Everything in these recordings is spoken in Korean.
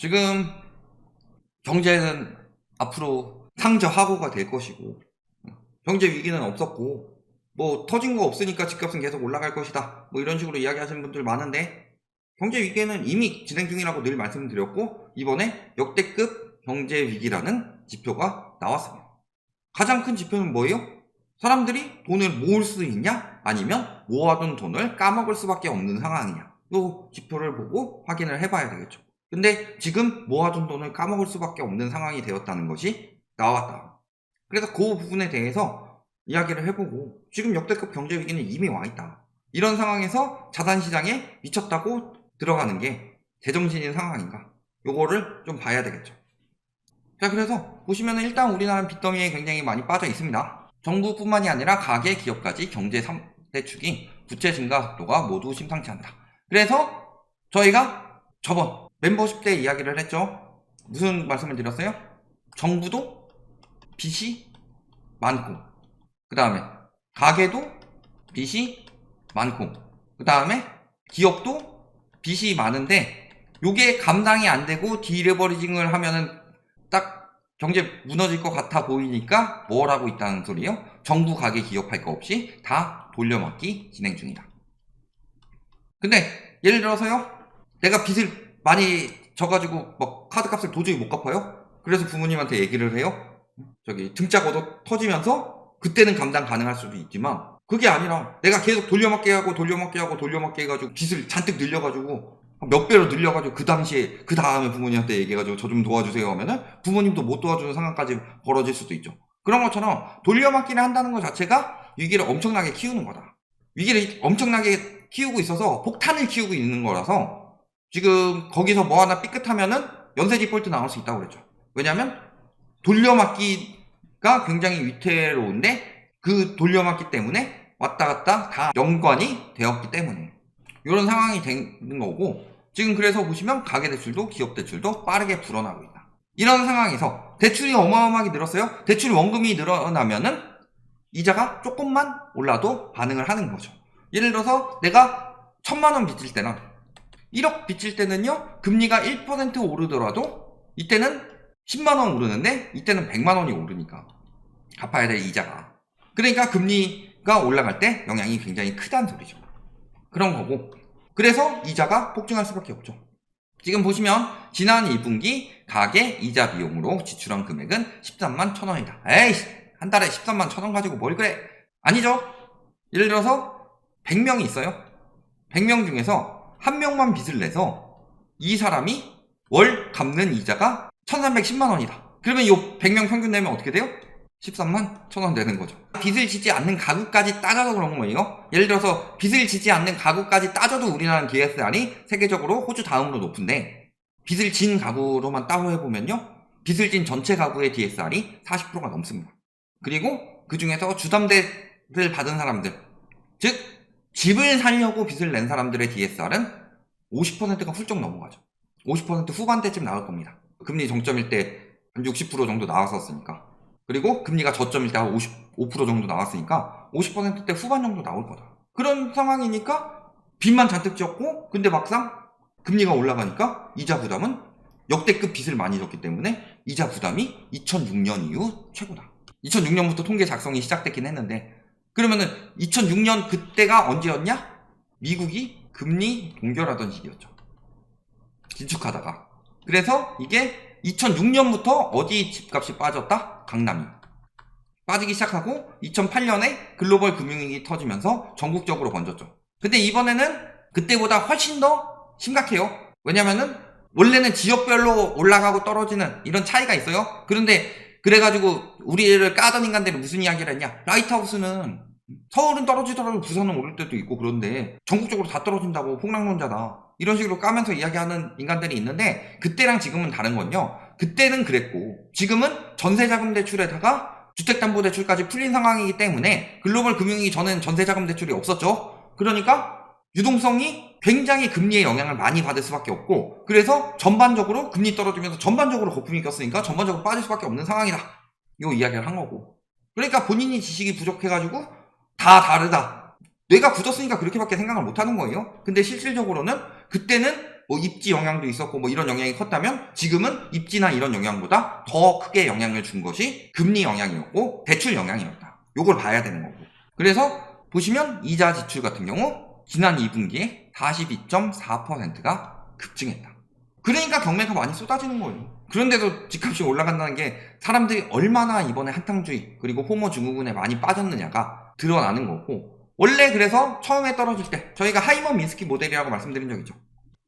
지금 경제는 앞으로 상저하고가 될 것이고, 경제 위기는 없었고, 뭐 터진 거 없으니까 집값은 계속 올라갈 것이다, 뭐 이런 식으로 이야기하시는 분들 많은데, 경제 위기는 이미 진행 중이라고 늘 말씀드렸고, 이번에 역대급 경제 위기라는 지표가 나왔습니다. 가장 큰 지표는 뭐예요? 사람들이 돈을 모을 수 있냐, 아니면 모아둔 돈을 까먹을 수밖에 없는 상황이냐, 이 지표를 보고 확인을 해봐야 되겠죠. 근데 지금 모아둔 돈을 까먹을 수밖에 없는 상황이 되었다는 것이 나왔다. 그래서 그 부분에 대해서 이야기를 해보고, 지금 역대급 경제 위기는 이미 와있다, 이런 상황에서 자산시장에 미쳤다고 들어가는 게 제정신인 상황인가, 요거를 좀 봐야 되겠죠. 자, 그래서 보시면은 일단 우리나라는 빚더미에 굉장히 많이 빠져 있습니다. 정부뿐만이 아니라 가계, 기업까지 경제 3대 축인 부채 증가 속도가 모두 심상치 않다. 그래서 저희가 저번 멤버십 때 이야기를 했죠. 무슨 말씀을 드렸어요? 정부도 빚이 많고, 그 다음에 가계도 빚이 많고, 그 다음에 기업도 빚이 많은데, 요게 감당이 안 되고 디레버리징을 하면은 딱 경제 무너질 것 같아 보이니까 뭘 하고 있다는 소리예요? 정부, 가계, 기업 할 거 없이 다 돌려막기 진행 중이다. 근데 예를 들어서요, 내가 빚을 많이 져가지고 막 카드값을 도저히 못 갚아요? 그래서 부모님한테 얘기를 해요. 저기 등짝 얻어 터지면서 그때는 감당 가능할 수도 있지만, 그게 아니라 내가 계속 돌려막기 하고 해가지고 빚을 잔뜩 늘려가지고 몇 배로 늘려가지고 그 다음에 부모님한테 얘기해가지고 저 좀 도와주세요 하면은 부모님도 못 도와주는 상황까지 벌어질 수도 있죠. 그런 것처럼 돌려막기를 한다는 것 자체가 위기를 엄청나게 키우는 거다. 위기를 엄청나게 키우고 있어서 폭탄을 키우고 있는 거라서, 지금 거기서 뭐 하나 삐끗하면은 연쇄 디폴트 나올 수 있다고 그랬죠. 왜냐면 돌려막기가 굉장히 위태로운데, 그 돌려막기 때문에 왔다 갔다 다 연관이 되었기 때문에 이런 상황이 되는 거고, 지금 그래서 보시면 가계대출도 기업대출도 빠르게 불어나고 있다. 이런 상황에서 대출이 어마어마하게 늘었어요. 대출 원금이 늘어나면은 이자가 조금만 올라도 반응을 하는 거죠. 예를 들어서 내가 1000만원 빚을 때나 1억 빚을 때는요, 금리가 1% 오르더라도 이때는 10만원 오르는데 이때는 100만원이 오르니까 갚아야 될 이자가, 그러니까 금리가 올라갈 때 영향이 굉장히 크다는 소리죠. 그런 거고, 그래서 이자가 폭증할 수밖에 없죠. 지금 보시면 지난 1분기 가계 이자 비용으로 지출한 금액은 13만 1,000원이다. 에이씨, 한 달에 13만 1,000원 가지고 뭘 그래? 아니죠. 예를 들어서 100명이 있어요. 100명 중에서 한 명만 빚을 내서 이 사람이 월 갚는 이자가 1,310만 원이다. 그러면 이 100명 평균 내면 어떻게 돼요? 13만 1,000원 되는 거죠. 빚을 지지 않는 가구까지 따져도 그런 거예요. 예를 들어서 빚을 지지 않는 가구까지 따져도 우리나라는 DSR이 세계적으로 호주 다음으로 높은데, 빚을 진 가구로만 따로 해보면요, 빚을 진 전체 가구의 DSR이 40%가 넘습니다. 그리고 그 중에서 주담대를 받은 사람들, 즉 집을 살려고 빚을 낸 사람들의 DSR은 50%가 훌쩍 넘어가죠. 50% 후반대쯤 나올 겁니다. 금리 정점일 때 한 60% 정도 나왔었으니까. 그리고 금리가 저점일 때 한 55% 정도 나왔으니까 50%대 후반 정도 나올 거다. 그런 상황이니까 빚만 잔뜩 지었고, 근데 막상 금리가 올라가니까 이자 부담은 역대급 빚을 많이 졌기 때문에 이자 부담이 2006년 이후 최고다. 2006년부터 통계 작성이 시작됐긴 했는데, 그러면은 2006년 그때가 언제였냐? 미국이 금리 동결하던 시기였죠. 긴축하다가. 그래서 이게 2006년부터 어디 집값이 빠졌다? 강남이 빠지기 시작하고 2008년에 글로벌 금융위기 터지면서 전국적으로 번졌죠. 근데 이번에는 그때보다 훨씬 더 심각해요. 왜냐면은 원래는 지역별로 올라가고 떨어지는 이런 차이가 있어요. 그런데 그래가지고 우리를 까던 인간들이 무슨 이야기를 했냐? 라이트하우스는 서울은 떨어지더라도 부산은 오를 때도 있고, 그런데 전국적으로 다 떨어진다고 폭락론자다, 이런 식으로 까면서 이야기하는 인간들이 있는데, 그때랑 지금은 다른 건요, 그때는 그랬고 지금은 전세자금 대출에다가 주택담보대출까지 풀린 상황이기 때문에 글로벌 금융위기 전에는 전세자금 대출이 없었죠. 그러니까 유동성이 굉장히 금리의 영향을 많이 받을 수밖에 없고, 그래서 전반적으로 금리 떨어지면서 전반적으로 거품이 꼈으니까 전반적으로 빠질 수밖에 없는 상황이다, 이 이야기를 한 거고. 그러니까 본인이 지식이 부족해가지고 다 다르다, 뇌가 굳었으니까 그렇게밖에 생각을 못하는 거예요. 근데 실질적으로는 그때는 뭐 입지 영향도 있었고 뭐 이런 영향이 컸다면 지금은 입지나 이런 영향보다 더 크게 영향을 준 것이 금리 영향이었고 대출 영향이었다. 요걸 봐야 되는 거고. 그래서 보시면 이자 지출 같은 경우 지난 2분기에 42.4%가 급증했다. 그러니까 경매가 많이 쏟아지는 거예요. 그런데도 집값이 올라간다는 게 사람들이 얼마나 이번에 한탕주의 그리고 호모 증후군에 많이 빠졌느냐가 드러나는 거고, 원래 그래서 처음에 떨어질 때 저희가 하이먼 미스키 모델이라고 말씀드린 적 있죠.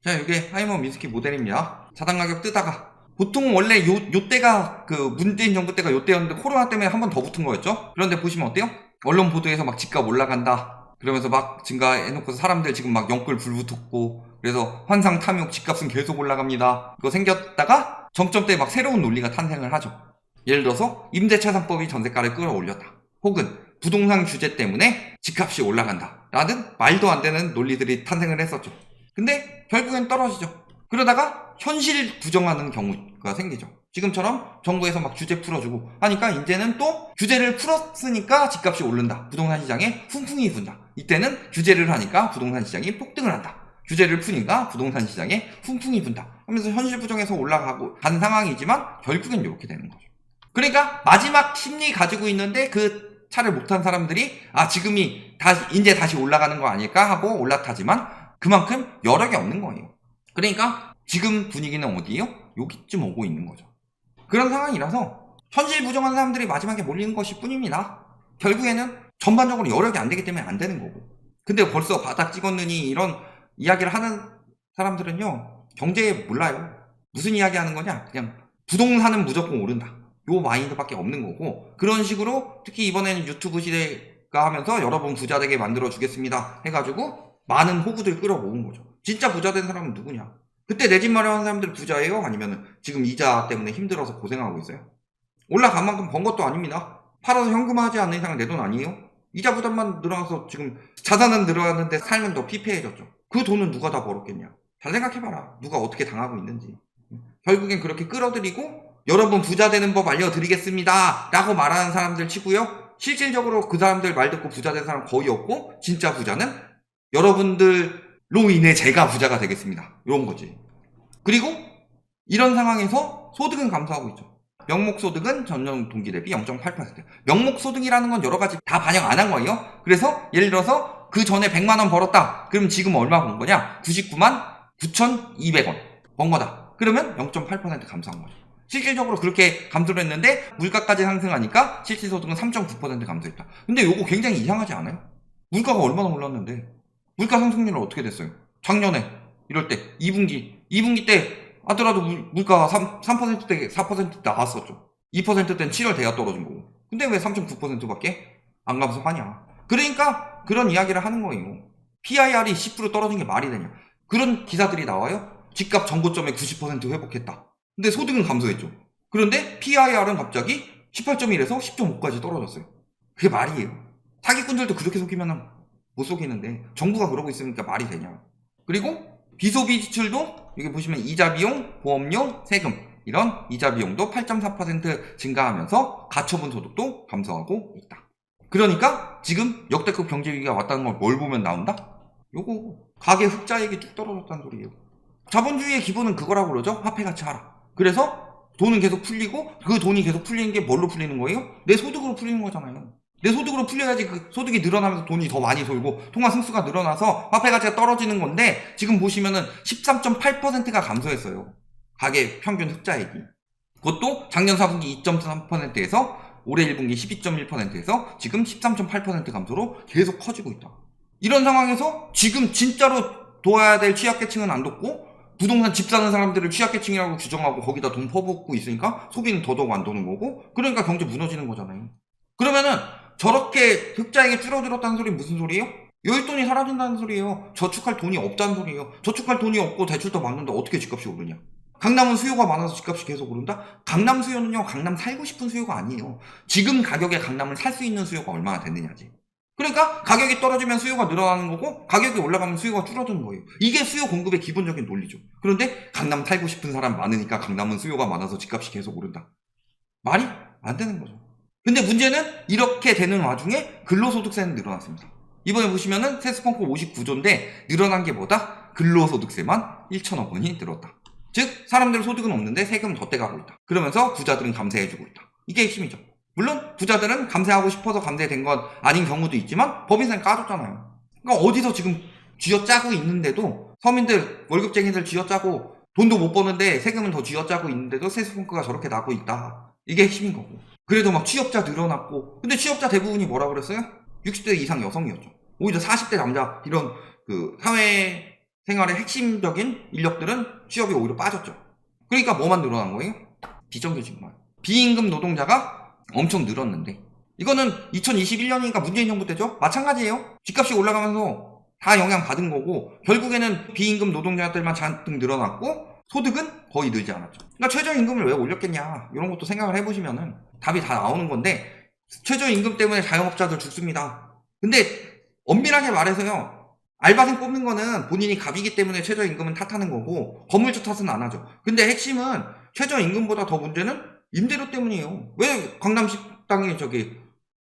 자, 이게 하이먼 미스키 모델입니다. 자당 가격 뜨다가 보통 원래 요때가 그 문재인 정부 때가 요때였는데 코로나 때문에 한 번 더 붙은 거였죠. 그런데 보시면 어때요? 언론 보도에서 막 집값 올라간다 그러면서 막 증가해놓고 사람들 지금 막 영끌 불붙었고, 그래서 환상 탐욕 집값은 계속 올라갑니다. 그거 생겼다가 정점때 막 새로운 논리가 탄생을 하죠. 예를 들어서 임대차 3법이 전세가를 끌어올렸다, 혹은 부동산 규제 때문에 집값이 올라간다 라는 말도 안 되는 논리들이 탄생을 했었죠. 근데 결국엔 떨어지죠. 그러다가 현실 부정하는 경우가 생기죠. 지금처럼 정부에서 막 규제 풀어주고 하니까 이제는 또 규제를 풀었으니까 집값이 오른다, 부동산 시장에 훈풍이 분다. 이때는 규제를 하니까 부동산 시장이 폭등을 한다, 규제를 푸니까 부동산 시장에 훈풍이 분다 하면서 현실 부정에서 올라가고 간 상황이지만 결국엔 이렇게 되는 거죠. 그러니까 마지막 심리 가지고 있는데 그 차를 못 탄 사람들이 지금이 이제 다시 올라가는 거 아닐까 하고 올라타지만 그만큼 여력이 없는 거예요. 그러니까 지금 분위기는 어디예요? 여기쯤 오고 있는 거죠. 그런 상황이라서 현실 부정한 사람들이 마지막에 몰리는 것일 뿐입니다. 결국에는 전반적으로 여력이 안 되기 때문에 안 되는 거고. 근데 벌써 바닥 찍었느니 이런 이야기를 하는 사람들은요, 경제에 몰라요. 무슨 이야기 하는 거냐? 그냥 부동산은 무조건 오른다, 요 마인드밖에 없는 거고, 그런 식으로 특히 이번에는 유튜브 시대가 하면서 여러분 부자 되게 만들어 주겠습니다 해가지고 많은 호구들 끌어모은 거죠. 진짜 부자 된 사람은 누구냐? 그때 내 집 마련한 사람들 부자예요? 아니면 지금 이자 때문에 힘들어서 고생하고 있어요? 올라간 만큼 번 것도 아닙니다. 팔아서 현금화하지 않는 이상 내 돈 아니에요? 이자 부담만 늘어나서 지금 자산은 늘어났는데 삶은 더 피폐해졌죠. 그 돈은 누가 다 벌었겠냐? 잘 생각해봐라. 누가 어떻게 당하고 있는지. 결국엔 그렇게 끌어들이고 여러분 부자 되는 법 알려드리겠습니다 라고 말하는 사람들 치고요, 실질적으로 그 사람들 말 듣고 부자 된 사람 거의 없고, 진짜 부자는 여러분들로 인해 제가 부자가 되겠습니다, 이런 거지. 그리고 이런 상황에서 소득은 감소하고 있죠. 명목소득은 전년 동기 대비 0.8%. 명목소득이라는 건 여러 가지 다 반영 안 한 거예요. 그래서 예를 들어서 그 전에 100만원 벌었다, 그럼 지금 얼마 번 거냐? 99만 9,200원 번 거다. 그러면 0.8% 감소한 거죠. 실질적으로 그렇게 감소를 했는데 물가까지 상승하니까 실질소득은 3.9% 감소했다. 근데 요거 굉장히 이상하지 않아요? 물가가 얼마나 올랐는데 물가 상승률은 어떻게 됐어요? 작년에 이럴 때 2분기 때 하더라도 물가가 3%대 4% 나왔었죠. 2% 때는 7월 돼야 떨어진 거고. 근데 왜 3.9%밖에 안 감소하냐? 그러니까 그런 이야기를 하는 거예요. PIR이 10% 떨어진 게 말이 되냐? 그런 기사들이 나와요. 집값 전고점에 90% 회복했다. 근데 소득은 감소했죠. 그런데 PIR은 갑자기 18.1에서 10.5까지 떨어졌어요. 그게 말이에요? 사기꾼들도 그렇게 속이면 못 속이는데 정부가 그러고 있으니까 말이 되냐. 그리고 비소비 지출도 여기 보시면 이자 비용, 보험료, 세금 이런 이자 비용도 8.4% 증가하면서 가처분 소득도 감소하고 있다. 그러니까 지금 역대급 경제 위기가 왔다는 걸 뭘 보면 나온다? 요거 가계 흑자액이 뚝 떨어졌다는 소리예요. 자본주의의 기본은 그거라고 그러죠. 화폐 가치 하락. 그래서 돈은 계속 풀리고, 그 돈이 계속 풀리는 게 뭘로 풀리는 거예요? 내 소득으로 풀리는 거잖아요. 내 소득으로 풀려야지 그 소득이 늘어나면서 돈이 더 많이 돌고 통화 승수가 늘어나서 화폐 가치가 떨어지는 건데, 지금 보시면은 13.8%가 감소했어요. 가계 평균 흑자액이. 그것도 작년 4분기 2.3%에서 올해 1분기 12.1%에서 지금 13.8% 감소로 계속 커지고 있다. 이런 상황에서 지금 진짜로 도와야 될 취약계층은 안 돕고 부동산 집 사는 사람들을 취약계층이라고 규정하고 거기다 돈 퍼붓고 있으니까 소비는 더더욱 안 도는 거고, 그러니까 경제 무너지는 거잖아요. 그러면은 저렇게 흑자액이 줄어들었다는 소리는 무슨 소리예요? 여윳돈이 사라진다는 소리예요. 저축할 돈이 없다는 소리예요. 저축할 돈이 없고 대출도 받는데 어떻게 집값이 오르냐? 강남은 수요가 많아서 집값이 계속 오른다? 강남 수요는요, 강남 살고 싶은 수요가 아니에요. 지금 가격에 강남을 살 수 있는 수요가 얼마나 됐느냐지. 그러니까 가격이 떨어지면 수요가 늘어나는 거고, 가격이 올라가면 수요가 줄어드는 거예요. 이게 수요 공급의 기본적인 논리죠. 그런데 강남 살고 싶은 사람 많으니까 강남은 수요가 많아서 집값이 계속 오른다. 말이 안 되는 거죠. 근데 문제는 이렇게 되는 와중에 근로소득세는 늘어났습니다. 이번에 보시면은 세스펑크 59조인데 늘어난 게 뭐다? 근로소득세만 1천억 원이 늘었다. 즉 사람들 소득은 없는데 세금 더 떼가고 있다. 그러면서 부자들은 감세해주고 있다. 이게 핵심이죠. 물론 부자들은 감세하고 싶어서 감세된 건 아닌 경우도 있지만 법인세는 까줬잖아요. 그러니까 어디서 지금 쥐어짜고 있는데도 서민들 월급쟁이들 쥐어짜고 돈도 못 버는데 세금은 더 쥐어짜고 있는데도 세수분크가 저렇게 나고 있다. 이게 핵심인 거고. 그래도 막 취업자 늘어났고 근데 취업자 대부분이 뭐라 그랬어요? 60대 이상 여성이었죠. 오히려 40대 남자 이런 그 사회생활의 핵심적인 인력들은 취업이 오히려 빠졌죠. 그러니까 뭐만 늘어난 거예요? 비정규직만. 비임금 노동자가 엄청 늘었는데 이거는 2021년이니까 문재인 정부 때죠? 마찬가지예요. 집값이 올라가면서 다 영향받은 거고 결국에는 비임금 노동자들만 잔뜩 늘어났고 소득은 거의 늘지 않았죠. 그러니까 최저임금을 왜 올렸겠냐 이런 것도 생각을 해보시면은 답이 다 나오는 건데 최저임금 때문에 자영업자들 죽습니다. 근데 엄밀하게 말해서요. 알바생 뽑는 거는 본인이 갑이기 때문에 최저임금은 탓하는 거고 건물주 탓은 안 하죠. 근데 핵심은 최저임금보다 더 문제는 임대료 때문이에요. 왜 강남식당이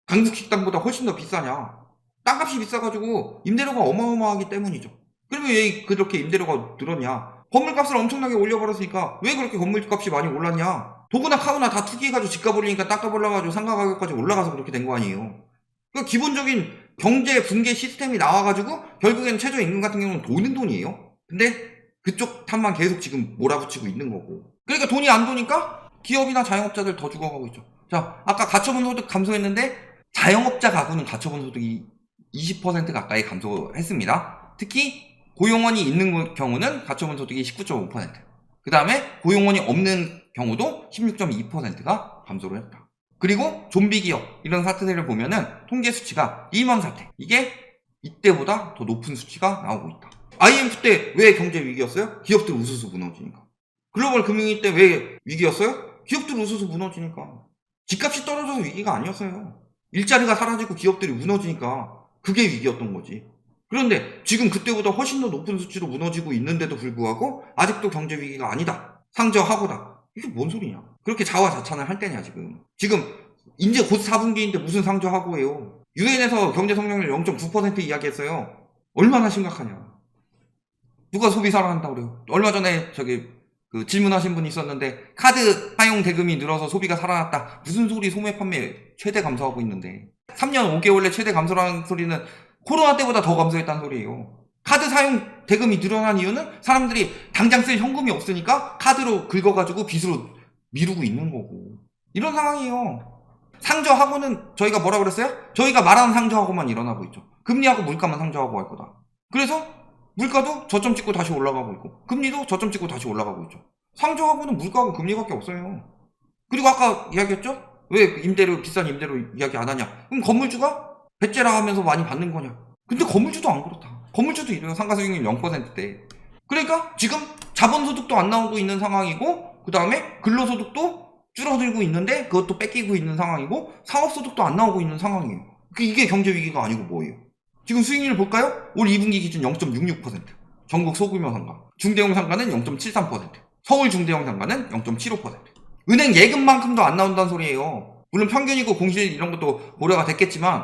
강북식당보다 훨씬 더 비싸냐. 땅값이 비싸가지고 임대료가 어마어마하기 때문이죠. 그러면 왜 그렇게 임대료가 늘었냐. 건물값을 엄청나게 올려버렸으니까 왜 그렇게 건물값이 많이 올랐냐. 도구나 카우나 다 투기해가지고 집값 올리니까 땅값 올라가지고 상가 가격까지 올라가서 그렇게 된 거 아니에요. 그러니까 기본적인 경제 붕괴 시스템이 나와가지고 결국엔 최저임금 같은 경우는 돈은 돈이에요. 근데 그쪽 탓만 계속 지금 몰아붙이고 있는 거고. 그러니까 돈이 안 도니까 기업이나 자영업자들 더 죽어가고 있죠. 자, 아까 가처분 소득 감소했는데 자영업자 가구는 가처분 소득이 20% 가까이 감소했습니다. 특히 고용원이 있는 경우는 가처분 소득이 19.5%. 그 다음에 고용원이 없는 경우도 16.2%가 감소를 했다. 그리고 좀비 기업 이런 사태들을 보면은 통계 수치가 리먼 사태 이게 이때보다 더 높은 수치가 나오고 있다. IMF 때 왜 경제 위기였어요? 기업들 우수수 무너지니까. 글로벌 금융위기 때 왜 위기였어요? 기업들 우수수 무너지니까. 집값이 떨어져서 위기가 아니었어요. 일자리가 사라지고 기업들이 무너지니까 그게 위기였던 거지. 그런데 지금 그때보다 훨씬 더 높은 수치로 무너지고 있는데도 불구하고 아직도 경제 위기가 아니다. 상저하고다. 이게 뭔 소리냐. 그렇게 자화자찬을 할 때냐 지금. 지금 이제 곧 4분기인데 무슨 상저하고예요. 유엔에서 경제 성장률 0.9% 이야기했어요. 얼마나 심각하냐. 누가 소비 살아난다고 그래요. 얼마 전에 질문하신 분이 있었는데 카드 사용 대금이 늘어서 소비가 살아났다. 무슨 소리. 소매 판매 최대 감소하고 있는데 3년 5개월 내 최대 감소라는 소리는 코로나 때보다 더 감소했다는 소리예요. 카드 사용 대금이 늘어난 이유는 사람들이 당장 쓸 현금이 없으니까 카드로 긁어가지고 빚으로 미루고 있는 거고. 이런 상황이에요. 상저하고는 저희가 뭐라 그랬어요? 저희가 말하는 상저하고만 일어나고 있죠. 금리하고 물가만 상저하고 할 거다. 그래서 물가도 저점 찍고 다시 올라가고 있고 금리도 저점 찍고 다시 올라가고 있죠. 상저하고는 물가하고 금리밖에 없어요. 그리고 아까 이야기했죠? 왜 비싼 임대료 이야기 안 하냐. 그럼 건물주가 배째라 하면서 많이 받는 거냐. 근데 건물주도 안 그렇다. 건물주도 이래요. 상가수익률 0%대. 그러니까 지금 자본소득도 안 나오고 있는 상황이고 그 다음에 근로소득도 줄어들고 있는데 그것도 뺏기고 있는 상황이고 사업소득도 안 나오고 있는 상황이에요. 이게 경제위기가 아니고 뭐예요. 지금 수익률 볼까요? 올 2분기 기준 0.66%. 전국 소규모 상가. 중대형 상가는 0.73%. 서울 중대형 상가는 0.75%. 은행 예금만큼도 안 나온다는 소리예요. 물론 평균이고 공실 이런 것도 고려가 됐겠지만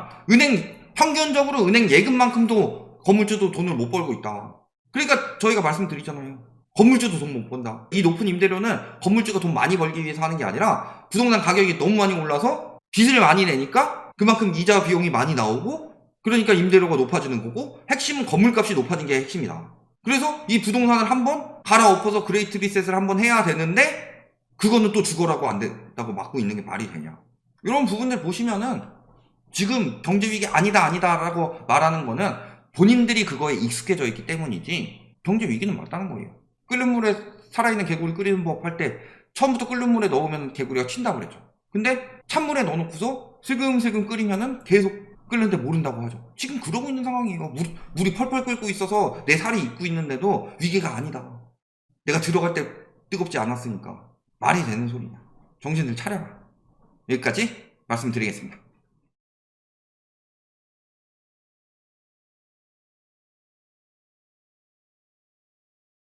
평균적으로 은행 예금만큼도 건물주도 돈을 못 벌고 있다. 그러니까 저희가 말씀드리잖아요. 건물주도 돈 못 번다. 이 높은 임대료는 건물주가 돈 많이 벌기 위해서 하는 게 아니라 부동산 가격이 너무 많이 올라서 빚을 많이 내니까 그만큼 이자 비용이 많이 나오고 그러니까 임대료가 높아지는 거고 핵심은 건물값이 높아진 게 핵심이다. 그래서 이 부동산을 한번 갈아엎어서 그레이트 리셋을 한번 해야 되는데 그거는 또 죽어라고 안 된다고 막고 있는 게 말이 되냐. 이런 부분들 보시면은 지금 경제위기 아니다라고 말하는 거는 본인들이 그거에 익숙해져 있기 때문이지 경제위기는 맞다는 거예요. 끓는 물에 살아있는 개구리 끓이는 법 할 때 처음부터 끓는 물에 넣으면 개구리가 튄다고 그랬죠. 근데 찬물에 넣어놓고서 슬금슬금 끓이면은 계속 끓는데 모른다고 하죠. 지금 그러고 있는 상황이에요. 물이 펄펄 끓고 있어서 내 살이 익고 있는데도 위기가 아니다. 내가 들어갈 때 뜨겁지 않았으니까. 말이 되는 소리냐. 정신을 차려라. 여기까지 말씀드리겠습니다.